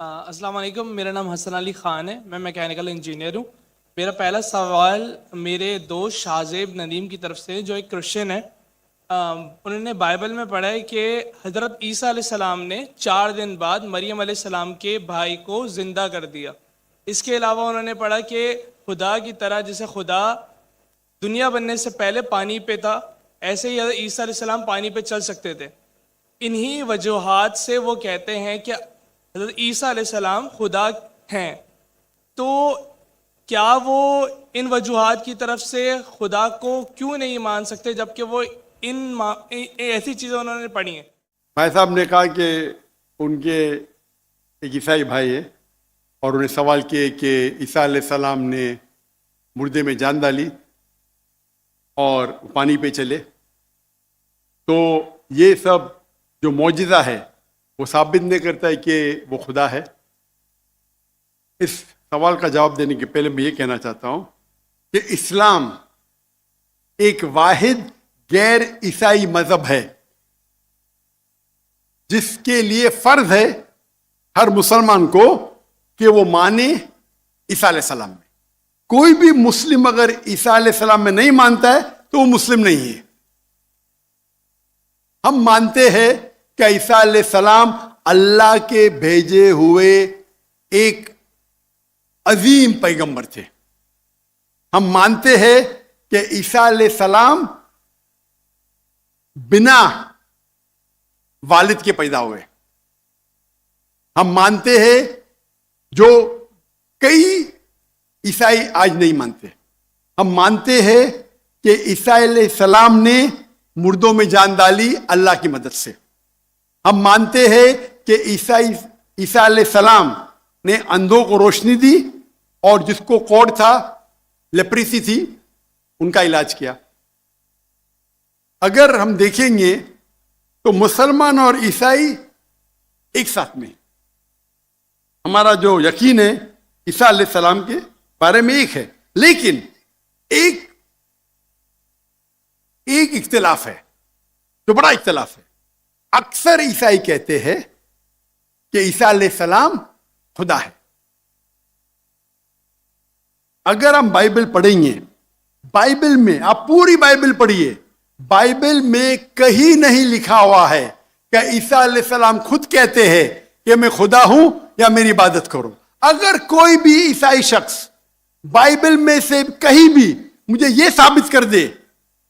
السلام علیکم، میرا نام حسن علی خان ہے، میں میکینیکل انجینئر ہوں۔ میرا پہلا سوال میرے دوست شاہزیب ندیم کی طرف سے، جو ایک کرسچن ہے۔ انہوں نے بائبل میں پڑھا ہے کہ حضرت عیسیٰ علیہ السلام نے 4 دن بعد مریم علیہ السلام کے بھائی کو زندہ کر دیا۔ اس کے علاوہ انہوں نے پڑھا کہ خدا کی طرح جیسے خدا دنیا بننے سے پہلے پانی پہ تھا، ایسے ہی حضرت عیسیٰ علیہ السلام پانی پہ چل سکتے تھے۔ انہی وجوہات سے وہ کہتے ہیں کہ حضرت عیسیٰ علیہ السلام خدا ہیں۔ تو کیا وہ ان وجوہات کی طرف سے خدا کو کیوں نہیں مان سکتے، جبکہ وہ ایسی چیزیں انہوں نے پڑھی ہیں؟ بھائی صاحب نے کہا کہ ان کے ایک عیسائی بھائی ہے اور انہیں سوال کیے کہ عیسیٰ علیہ السلام نے مردے میں جان ڈالی اور پانی پہ چلے، تو یہ سب جو معجزہ ہے وہ ثابت نہیں کرتا ہے کہ وہ خدا ہے۔ اس سوال کا جواب دینے کے پہلے میں یہ کہنا چاہتا ہوں کہ اسلام ایک واحد غیر عیسائی مذہب ہے جس کے لیے فرض ہے ہر مسلمان کو کہ وہ مانے عیسیٰ علیہ السلام میں۔ کوئی بھی مسلم اگر عیسیٰ علیہ السلام میں نہیں مانتا ہے تو وہ مسلم نہیں ہے۔ ہم مانتے ہیں کہ عیسیٰ علیہ السلام اللہ کے بھیجے ہوئے ایک عظیم پیغمبر تھے۔ ہم مانتے ہیں کہ عیسیٰ علیہ السلام بنا والد کے پیدا ہوئے۔ ہم مانتے ہیں جو کئی عیسائی آج نہیں مانتے۔ ہم مانتے ہیں کہ عیسیٰ علیہ السلام نے مردوں میں جان ڈالی اللہ کی مدد سے۔ ہم مانتے ہیں کہ عیسیٰ علیہ السلام نے اندھوں کو روشنی دی اور جس کو کوڑ تھا، لیپریسی تھی، ان کا علاج کیا۔ اگر ہم دیکھیں گے تو مسلمان اور عیسائی ایک ساتھ میں، ہمارا جو یقین ہے عیسیٰ علیہ السلام کے بارے میں ایک ہے، لیکن ایک اختلاف ہے جو بڑا اختلاف ہے۔ اکثر عیسائی کہتے ہیں کہ عیسیٰ علیہ السلام خدا ہے۔ اگر ہم بائبل پڑھیں گے، بائبل میں آپ پوری بائبل پڑھیے، بائبل میں کہیں نہیں لکھا ہوا ہے کہ عیسیٰ علیہ السلام خود کہتے ہیں کہ میں خدا ہوں یا میری عبادت کرو۔ اگر کوئی بھی عیسائی شخص بائبل میں سے کہیں بھی مجھے یہ ثابت کر دے،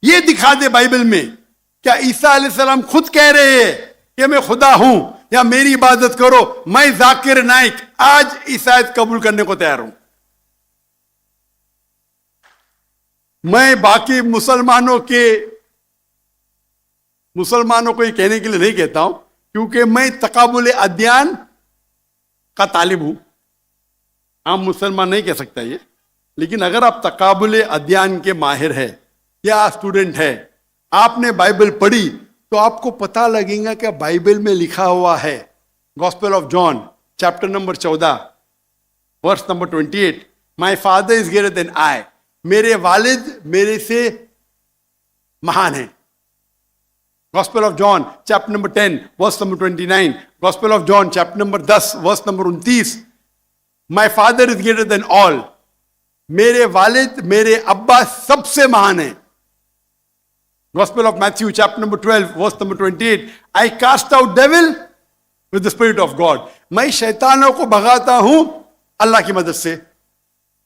یہ دکھا دے بائبل میں کیا عیسیٰ علیہ السلام خود کہہ رہے ہیں کہ میں خدا ہوں یا میری عبادت کرو، میں ذاکر نائک آج عیسائیت قبول کرنے کو تیار ہوں۔ میں باقی مسلمانوں کو یہ کہنے کے لیے نہیں کہتا ہوں، کیونکہ میں تقابل ادیان کا طالب ہوں۔ عام مسلمان نہیں کہہ سکتا یہ، لیکن اگر آپ تقابل ادیان کے ماہر ہیں یا اسٹوڈنٹ ہے، آپ نے بائبل پڑھی تو آپ کو پتہ لگے گا کہ بائبل میں لکھا ہوا ہے، gospel of John chapter number 14 verse number 28، my father is greater than I, میرے والد میرے سے مہان ہیں۔ Gospel of John chapter number 10 verse number 29، gospel of John chapter number 10 verse number 29، my father is greater than all, میرے والد میرے ابا سب سے مہان ہیں۔ Gospel of Matthew chapter number 12 verse number 28, I cast out devil with the spirit of God، میں شیطانوں کو بھگاتا ہوں اللہ کی مدد سے۔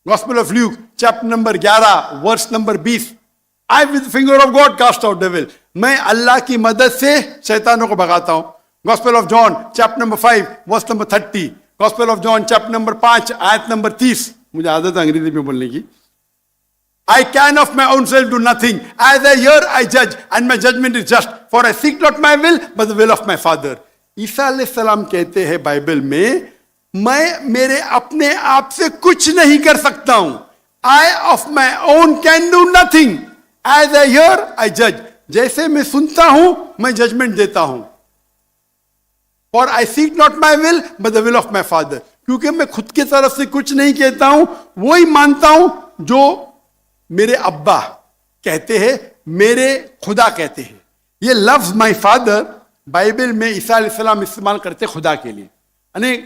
Gospel of Luke chapter number 11 verse number 20، I with the finger of God cast out devil، میں اللہ کی مدد سے شیطانوں کو بھگاتا ہوں۔ Gospel of John chapter number 5 verse number 30، Gospel of John chapter number 5 آیت نمبر 30، مجھے عادت ہے انگریزی میں بولنے کی۔ I can of my own self do nothing. As I hear, I judge, and my judgment is just. For I seek not my will, but the will of my Father. عیسیٰ علیہ السلام کہتے ہیں بائبل میں، میں میرے اپنے آپ سے کچھ نہیں کر سکتا ہوں۔ I of my own can do nothing. As I hear, I judge. جیسے میں سنتا ہوں، میں ججمنٹ دیتا ہوں۔ For I seek not my will, but the will of my Father. کیونکہ میں خود کی طرف سے کچھ نہیں کہتا ہوں، وہی مانتا ہوں جو میرے ابا کہتے ہیں، میرے خدا کہتے ہیں۔ یہ لفظ مائی فادر بائبل میں عیسیٰ علیہ السلام استعمال کرتے خدا کے لیے۔ અને